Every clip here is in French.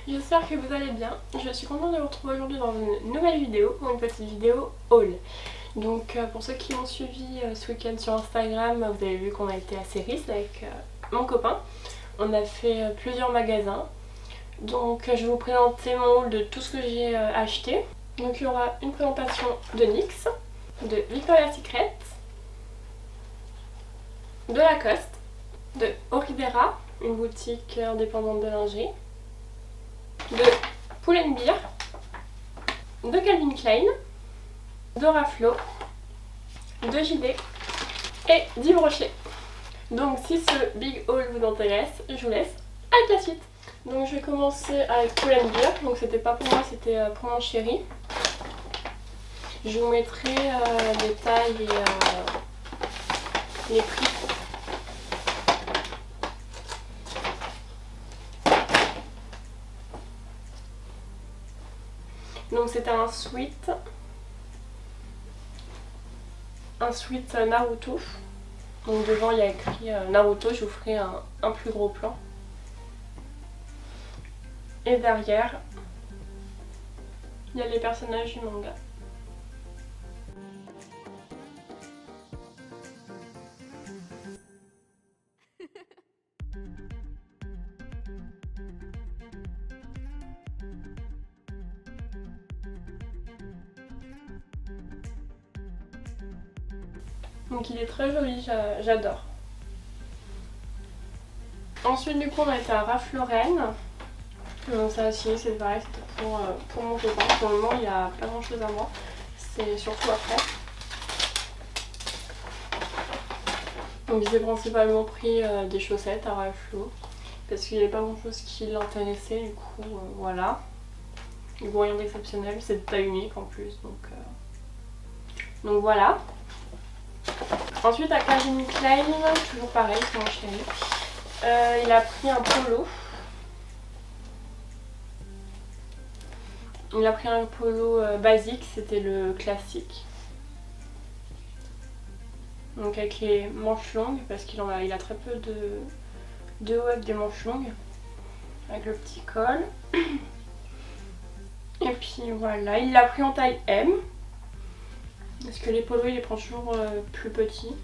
J'espère que vous allez bien. Je suis contente de vous retrouver aujourd'hui dans une nouvelle vidéo, une petite vidéo haul. Donc pour ceux qui m'ont suivi ce week-end sur Instagram, vous avez vu qu'on a été à Céris avec mon copain. On a fait plusieurs magasins. Donc je vais vous présenter mon haul de tout ce que j'ai acheté. Donc il y aura une présentation de NYX, de Victoria's Secret, de Lacoste, de Oridera, une boutique indépendante de lingerie, de Pull&Bear, de Calvin Klein, de Raflo, de JD et d'Yves Rocher. Donc si ce big haul vous intéresse, je vous laisse avec la suite. Donc je vais commencer avec Pull&Bear, donc c'était pas pour moi, c'était pour mon chéri. Je vous mettrai les tailles et les prix. Donc c'était un sweat Naruto. Donc devant il y a écrit Naruto, je vous ferai un plus gros plan. Et derrière, il y a les personnages du manga. Donc il est très joli, j'adore. Ensuite du coup on a été à Ralph Lauren. Donc ça aussi c'est pareil, c'était pour mon copain. Pour le moment il n'y a pas grand chose à moi, c'est surtout après. Donc j'ai principalement pris des chaussettes à Ralph Lauren parce qu'il n'y avait pas grand chose qui l'intéressait, du coup voilà. Du coup rien d'exceptionnel, c'est de taille unique en plus, donc voilà. Ensuite à Calvin Klein, toujours pareil, c'est mon chéri. Il a pris un polo. Il a pris un polo basique, c'était le classique. Donc avec les manches longues, parce qu'il a très peu de haut avec des manches longues. Avec le petit col. Et puis voilà, il l'a pris en taille M. Parce que les polos il les prend toujours plus petits.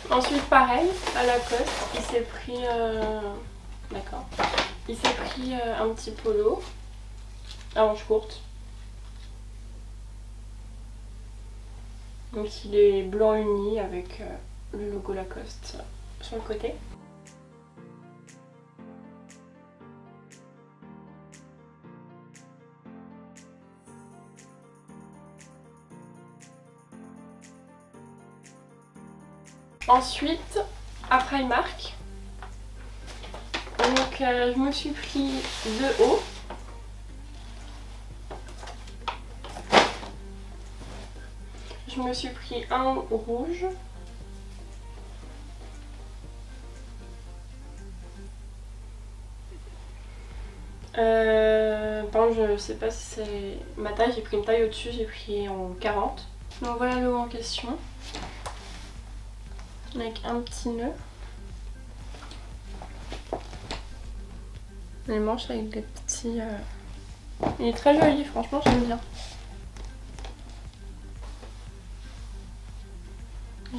Ensuite pareil, à Lacoste, il s'est pris d'accord. Il s'est pris un petit polo à manches courtes. Donc il est blanc uni avec le logo Lacoste sur le côté. Ensuite, à Primark, donc je me suis pris deux hauts. Je me suis pris un rouge. Par contre, je sais pas si c'est ma taille, j'ai pris une taille au-dessus, j'ai pris en 40. Donc voilà le haut en question. Avec un petit nœud. Les manches avec des petits... Il est très joli, franchement j'aime bien.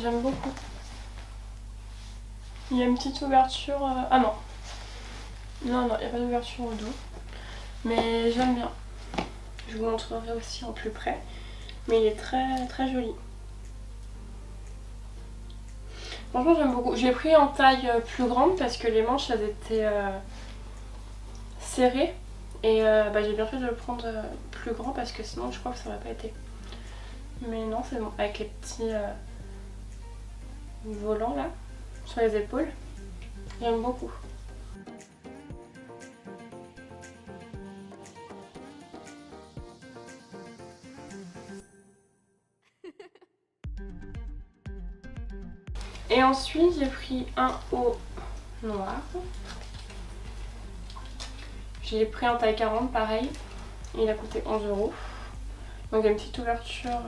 J'aime beaucoup. Il y a une petite ouverture... Ah non. Non, il n'y a pas d'ouverture au dos. Mais j'aime bien. Je vous montrerai aussi en plus près. Mais il est très très joli. Franchement j'aime beaucoup. J'ai pris en taille plus grande parce que les manches elles étaient serrées. Et j'ai bien fait de le prendre plus grand parce que sinon je crois que ça n'aurait pas été. Mais non c'est bon. Avec les petits volants là sur les épaules. J'aime beaucoup. Et ensuite j'ai pris un haut noir. J'ai pris en taille 40 pareil. Il a coûté 11 €. Donc il y a une petite ouverture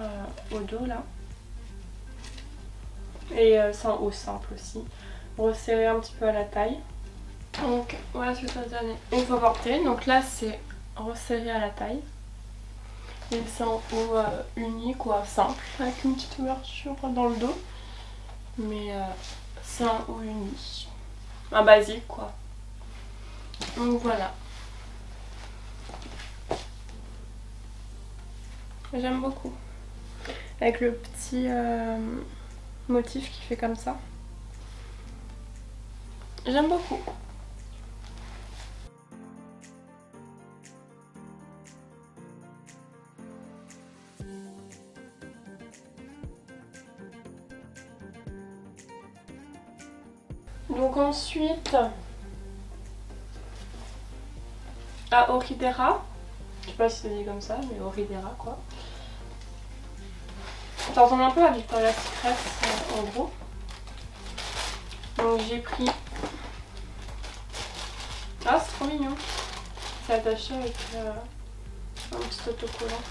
au dos là. Et c'est en haut simple aussi. Resserré un petit peu à la taille. Donc voilà ce que ça donne une fois porté. Donc là c'est resserré à la taille. Et c'est en haut uni quoi, simple, avec une petite ouverture dans le dos. Mais c'est en haut uni. Un basique quoi. Donc voilà. J'aime beaucoup. Avec le petit motif qui fait comme ça. J'aime beaucoup. Donc ensuite, à Orhidera, je sais pas si c'est dit comme ça, mais Orhidera quoi. Ça ressemble un peu à Victoria's Secret en gros. Donc j'ai pris... Ah c'est trop mignon. C'est attaché avec un petit autocollant.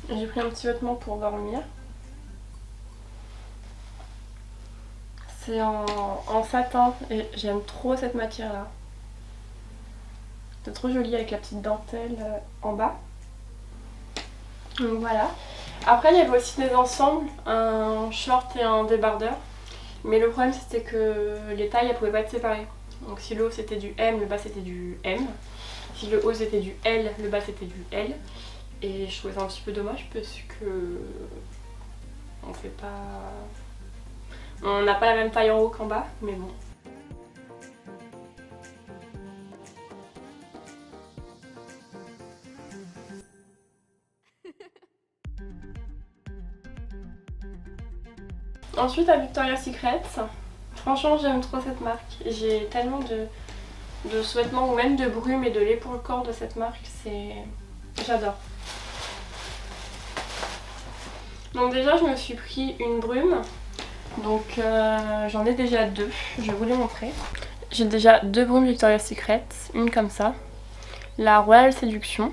J'ai pris un petit vêtement pour dormir. C'est en satin et j'aime trop cette matière là. C'est trop joli avec la petite dentelle en bas. Donc voilà. Après il y avait aussi des ensembles, un short et un débardeur. Mais le problème c'était que les tailles elles pouvaient pas être séparées. Donc si le haut c'était du M, le bas c'était du M. Si le haut c'était du L, le bas c'était du L. Et je trouvais ça un petit peu dommage parce que on fait pas... On n'a pas la même taille en haut qu'en bas, mais bon. Ensuite à Victoria's Secret, franchement j'aime trop cette marque. J'ai tellement de sous-vêtements ou même de brume et de lait pour le corps de cette marque, j'adore. Donc déjà je me suis pris une brume, donc j'en ai déjà deux, je vais vous les montrer. J'ai déjà deux brumes Victoria's Secret, une comme ça, la Royal Séduction,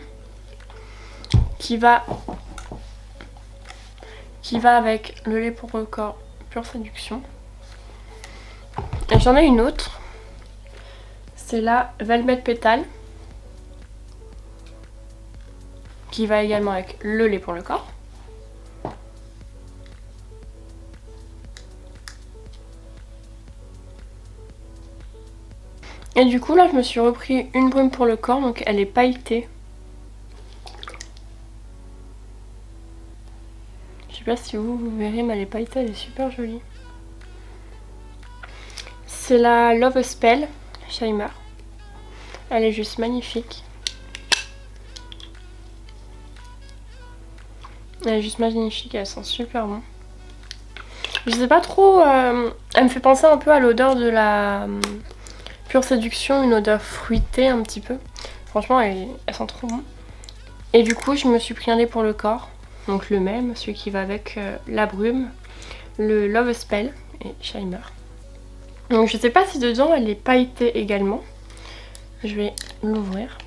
qui va avec le lait pour le corps Pure Séduction. Et j'en ai une autre, c'est la Velvet Petal, qui va également avec le lait pour le corps. Et du coup là je me suis repris une brume pour le corps, donc elle est pailletée. Je sais pas si vous verrez, mais elle est pailletée, elle est super jolie. C'est la Love Spell Shimmer. Elle est juste magnifique. Elle est juste magnifique, elle sent super bon. Je sais pas trop, elle me fait penser un peu à l'odeur de la Pure Séduction, une odeur fruitée un petit peu. Franchement elle sent trop bon. Et du coup je me suis pris un lait pour le corps, donc le même, celui qui va avec la brume, le Love Spell et Shimmer. Donc je sais pas si dedans elle est pailletée également. Je vais l'ouvrir.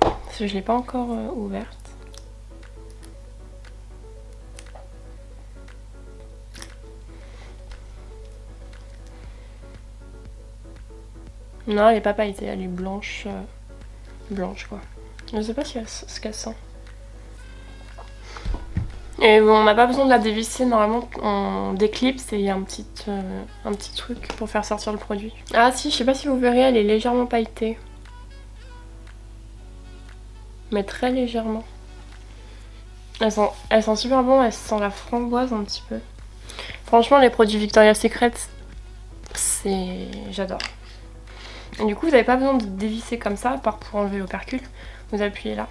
Parce que je l'ai pas encore ouverte. Non, elle est pas pailletée, elle est blanche. Blanche quoi. Je sais pas ce qu'elle sent. Et bon, on n'a pas besoin de la dévisser, normalement on déclipse et il y a un petit truc pour faire sortir le produit. Ah si, je sais pas si vous verrez, elle est légèrement pailletée. Mais très légèrement. Elle sent super bon, elle sent la framboise un petit peu. Franchement les produits Victoria's Secret, j'adore. Et du coup vous n'avez pas besoin de dévisser comme ça, à part pour enlever l'opercule. Vous appuyez là.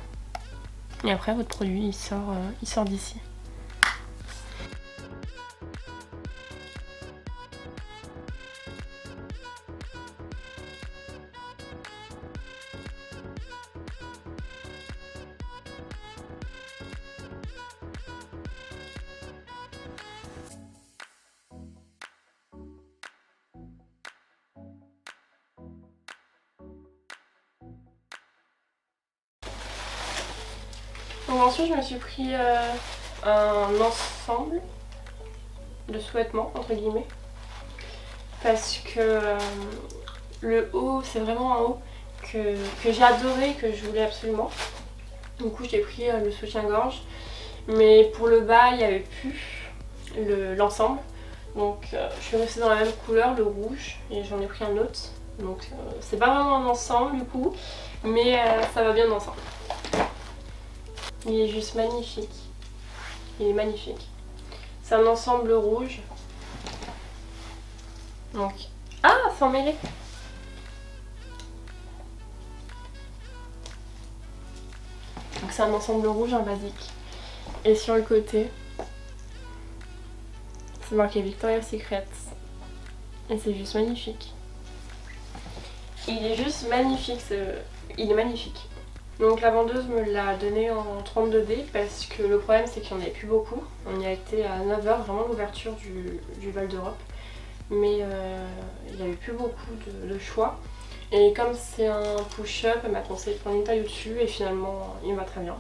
Et après votre produit il sort d'ici. Donc ensuite je me suis pris un ensemble de sous-vêtements entre guillemets. Parce que le haut c'est vraiment un haut que j'ai adoré, que je voulais absolument. Du coup j'ai pris le soutien-gorge. Mais pour le bas il n'y avait plus l'ensemble. Donc je suis restée dans la même couleur, le rouge, et j'en ai pris un autre. Donc c'est pas vraiment un ensemble du coup, mais ça va bien ensemble. Il est juste magnifique. Il est magnifique. C'est un ensemble rouge. Donc... Ah, c'est emmêlé. Donc c'est un ensemble rouge, un basique. Et sur le côté, c'est marqué Victoria's Secret. Et c'est juste magnifique. Il est juste magnifique, il est magnifique. Donc la vendeuse me l'a donné en 32D parce que le problème c'est qu'il n'y en avait plus beaucoup. On y a été à 9 h, vraiment l'ouverture du Val d'Europe. Mais il n'y avait plus beaucoup de choix. Et comme c'est un push-up, elle m'a conseillé de prendre une taille au-dessus et finalement il va très bien.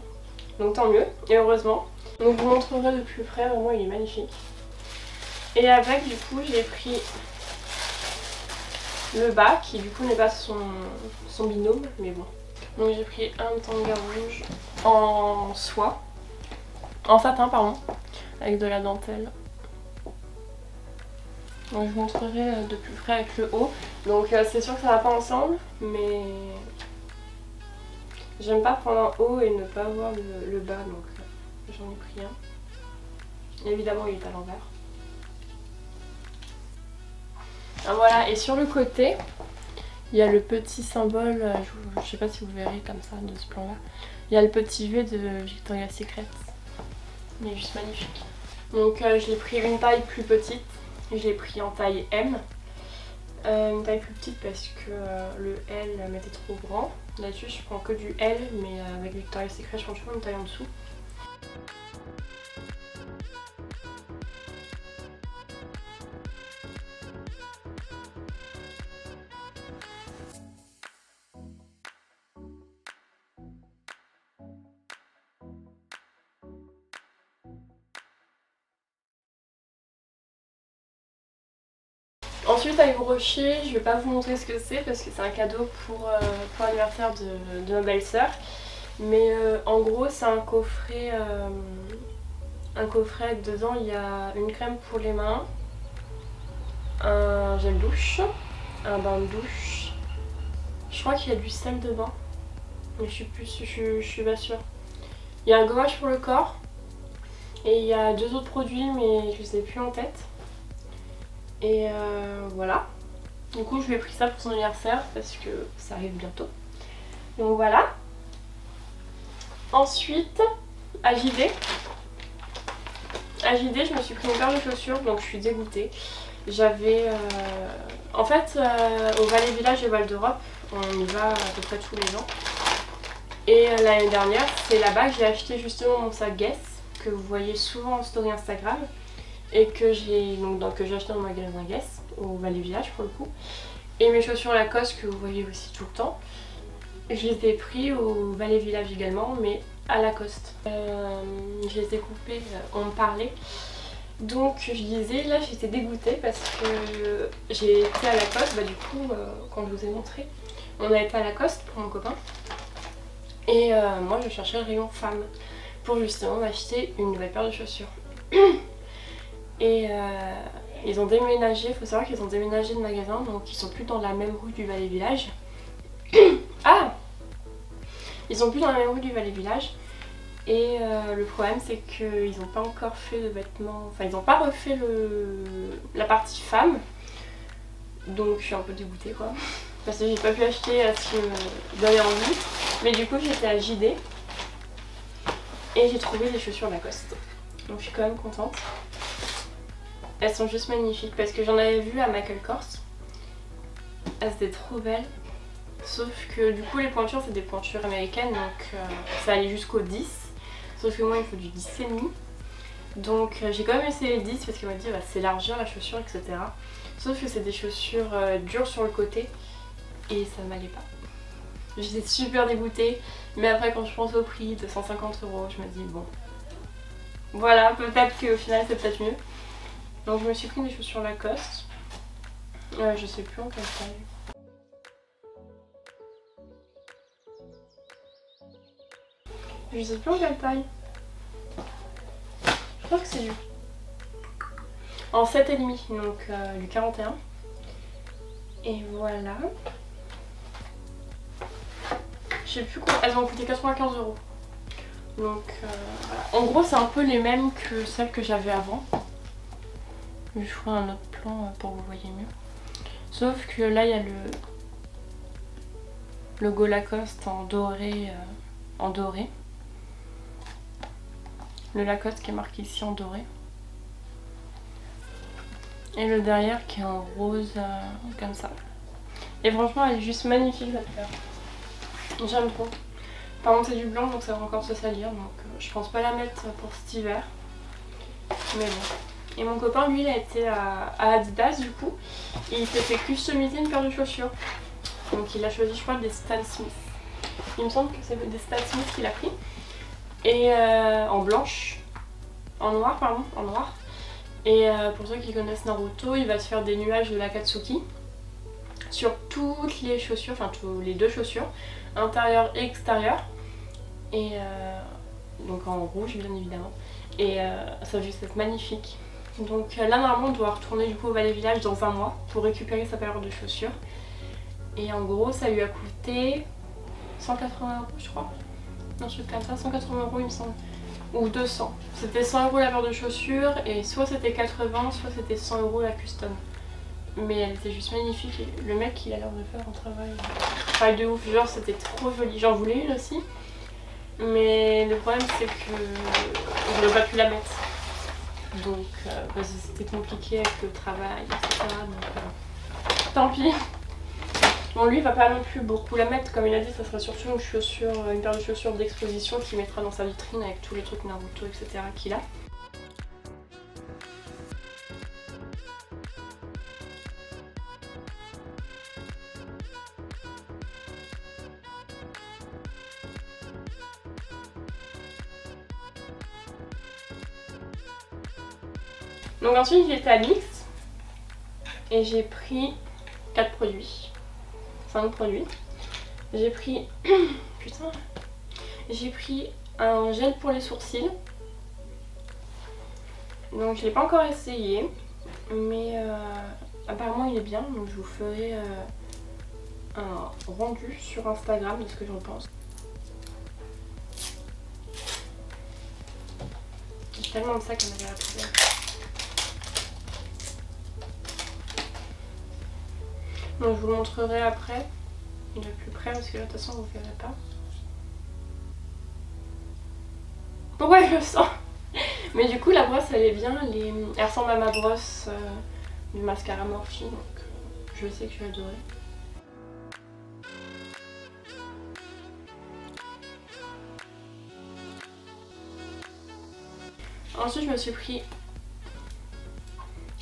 Donc tant mieux et heureusement. Donc je vous montrerai de plus près, vraiment il est magnifique. Et avec du coup j'ai pris le bas qui du coup n'est pas son binôme mais bon. Donc j'ai pris un tanga rouge en soie, en satin pardon, avec de la dentelle. Donc je vous montrerai de plus près avec le haut. Donc c'est sûr que ça va pas ensemble mais j'aime pas prendre un haut et ne pas avoir le bas donc j'en ai pris un. Et évidemment il est à l'envers. Ah, voilà, et sur le côté, il y a le petit symbole, je sais pas si vous verrez comme ça de ce plan là. Il y a le petit V de Victoria's Secret. Il est juste magnifique. Donc je l'ai pris une taille plus petite. Je l'ai pris en taille M. Une taille plus petite parce que le L m'était trop grand. Là-dessus je prends que du L mais avec Victoria's Secret je prends toujours une taille en dessous. Ensuite à Yves Rocher, je vais pas vous montrer ce que c'est parce que c'est un cadeau pour l'anniversaire de ma belle-sœur. Mais en gros c'est un coffret dedans il y a une crème pour les mains, un gel douche, un bain de douche. Je crois qu'il y a du sel dedans, mais je suis pas sûre. Il y a un gommage pour le corps et il y a 2 autres produits mais je les ai plus en tête. Et voilà. Du coup je lui ai pris ça pour son anniversaire parce que ça arrive bientôt. Donc voilà. Ensuite, à JD. À JD je me suis pris une paire de chaussures donc je suis dégoûtée. J'avais... En fait au Valais Village et Val d'Europe on y va à peu près tous les ans. Et l'année dernière c'est là-bas que j'ai acheté justement mon sac Guess que vous voyez souvent en story Instagram. Et que j'ai acheté dans le magasin Guess au Valais Village pour le coup. Et mes chaussures Lacoste que vous voyez aussi tout le temps. Je les ai pris au Valais Village également mais à Lacoste. Je les ai coupées, on me parlait. Donc je disais, là j'étais dégoûtée parce que j'ai été à Lacoste, du coup quand je vous ai montré, on a été à Lacoste pour mon copain. Et moi je cherchais le rayon femme pour justement m'acheter une nouvelle paire de chaussures. Et ils ont déménagé, il faut savoir qu'ils ont déménagé de magasin, donc ils sont plus dans la même rue du Valais Village. Ah! Ils sont plus dans la même rue du Valais Village. Et le problème c'est qu'ils n'ont pas encore fait de vêtements, enfin ils n'ont pas refait la partie femme. Donc je suis un peu dégoûtée quoi. Parce que j'ai pas pu acheter ce qui me donnait envie. Mais du coup j'étais à JD. Et j'ai trouvé des chaussures Lacoste. Donc je suis quand même contente. Elles sont juste magnifiques parce que j'en avais vu à Michael Kors. Elles étaient trop belles. Sauf que du coup les pointures c'est des pointures américaines donc ça allait jusqu'au 10. Sauf que moi il faut du 10,5. Donc j'ai quand même essayé les 10 parce qu'elle m'a dit c'est largeur la chaussure etc. Sauf que c'est des chaussures dures sur le côté et ça m'allait pas. J'étais super dégoûtée. Mais après quand je pense au prix de 150 €, je me dis bon. Voilà, peut-être qu'au final c'est peut-être mieux. Donc je me suis pris des chaussures Lacoste. Je sais plus en quelle taille. Je sais plus en quelle taille. Je crois que c'est en 7,5, donc du 41. Et voilà. Je sais plus quoi. Elles ont coûté 95 €. Donc voilà. En gros c'est un peu les mêmes que celles que j'avais avant. Je ferai un autre plan pour que vous voyez mieux. Sauf que là il y a le logo Lacoste en doré. Le Lacoste qui est marqué ici en doré. Et le derrière qui est en rose comme ça. Et franchement elle est juste magnifique cette paire. J'aime trop. Par contre c'est du blanc donc ça va encore se salir. Donc je pense pas la mettre pour cet hiver. Mais bon. Et mon copain lui il a été à Adidas du coup. Et il s'est fait customiser une paire de chaussures. Donc il a choisi je crois des Stan Smith. Il me semble que c'est des Stan Smith qu'il a pris. Et en blanche. En noir pardon. En noir. Et pour ceux qui connaissent Naruto, il va se faire des nuages de l'Akatsuki sur toutes les chaussures, enfin les deux chaussures, intérieure et extérieure. Et donc en rouge bien évidemment. Et ça va juste être magnifique. Donc là normalement on doit retourner du coup au Valley Village dans un mois pour récupérer sa paire de chaussures. Et en gros ça lui a coûté 180 € je crois. Un truc comme ça, 180 € il me semble. Ou 200. C'était 100 € la paire de chaussures et soit c'était 80, soit c'était 100 € la custom. Mais elle était juste magnifique et le mec il a l'air de faire un travail de ouf, genre c'était trop joli. J'en voulais une aussi. Mais le problème c'est que je n'aurais pas pu la mettre. Donc parce que c'était compliqué avec le travail, etc. Donc tant pis. Bon lui il va pas non plus beaucoup la mettre, comme il a dit ça sera surtout une paire de chaussures d'exposition qu'il mettra dans sa vitrine avec tous les trucs Naruto etc. qu'il a. Donc ensuite j'étais à NYX et j'ai pris 4 produits. 5 produits. J'ai pris putain, j'ai pris un gel pour les sourcils. Donc je l'ai pas encore essayé, mais apparemment il est bien, donc je vous ferai un rendu sur Instagram de ce que j'en pense. J'ai tellement de sacs à mettre à la poubelle. Donc je vous le montrerai après de plus près parce que là de toute façon vous ne verrez pas. Ouais je le sens. Mais du coup la brosse elle est bien, elle ressemble à ma brosse du mascara Morphe, donc je sais que je vais adorer. Ensuite je me suis pris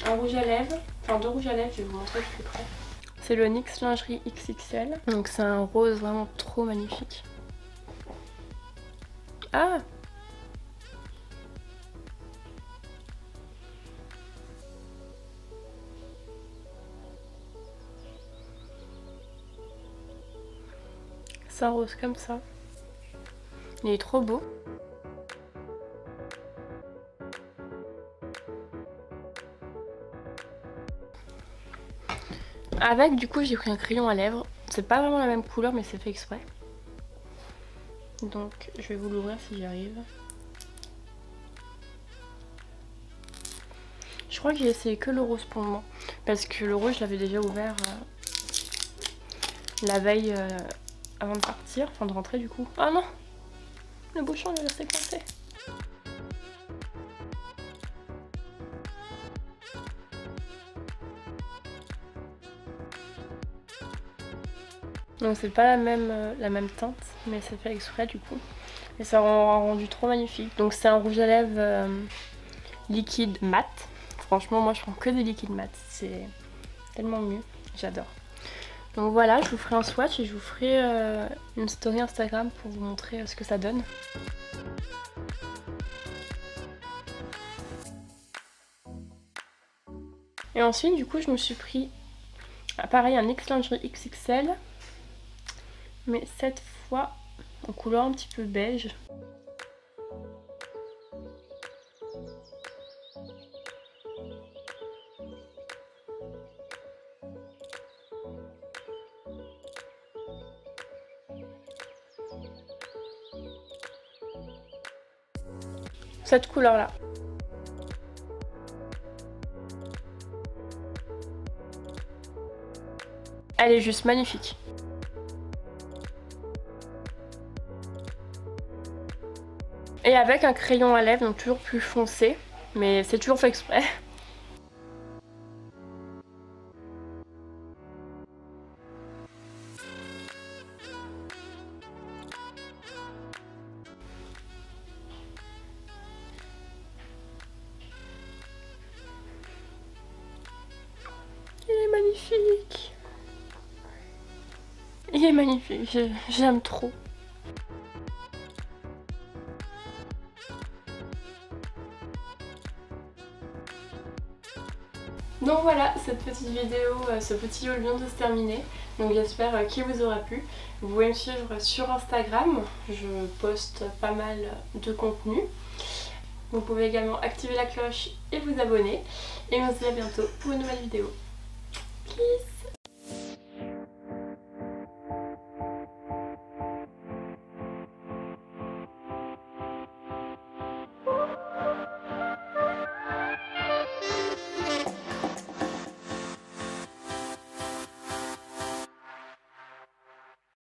un rouge à lèvres, enfin 2 rouges à lèvres, je vais vous montrer de plus près. C'est le NYX Lingerie XXL. Donc c'est un rose vraiment trop magnifique. Ah! C'est un rose comme ça. Il est trop beau. Avec du coup j'ai pris un crayon à lèvres. C'est pas vraiment la même couleur mais c'est fait exprès. Donc je vais vous l'ouvrir si j'y arrive. Je crois que j'ai essayé que le rose pour le moment. Parce que le rose je l'avais déjà ouvert la veille avant de partir. Enfin de rentrer du coup. Ah non! Le bouchon il est resté coincé. Donc c'est pas la même teinte, mais c'est fait exprès du coup. Et ça rend un rendu trop magnifique. Donc c'est un rouge à lèvres liquide mat. Franchement moi je prends que des liquides mat, c'est tellement mieux, j'adore. Donc voilà, je vous ferai un swatch et je vous ferai une story Instagram pour vous montrer ce que ça donne. Et ensuite du coup je me suis pris pareil un ex-lingerie XXL, mais cette fois en couleur un petit peu beige. Cette couleur là. Elle est juste magnifique. Et avec un crayon à lèvres, donc toujours plus foncé, mais c'est toujours fait exprès. Il est magnifique. Il est magnifique, j'aime trop. Donc voilà, cette petite vidéo, ce petit haul vient de se terminer. Donc j'espère qu'il vous aura plu. Vous pouvez me suivre sur Instagram, je poste pas mal de contenu. Vous pouvez également activer la cloche et vous abonner. Et on se dit à bientôt pour une nouvelle vidéo. Peace!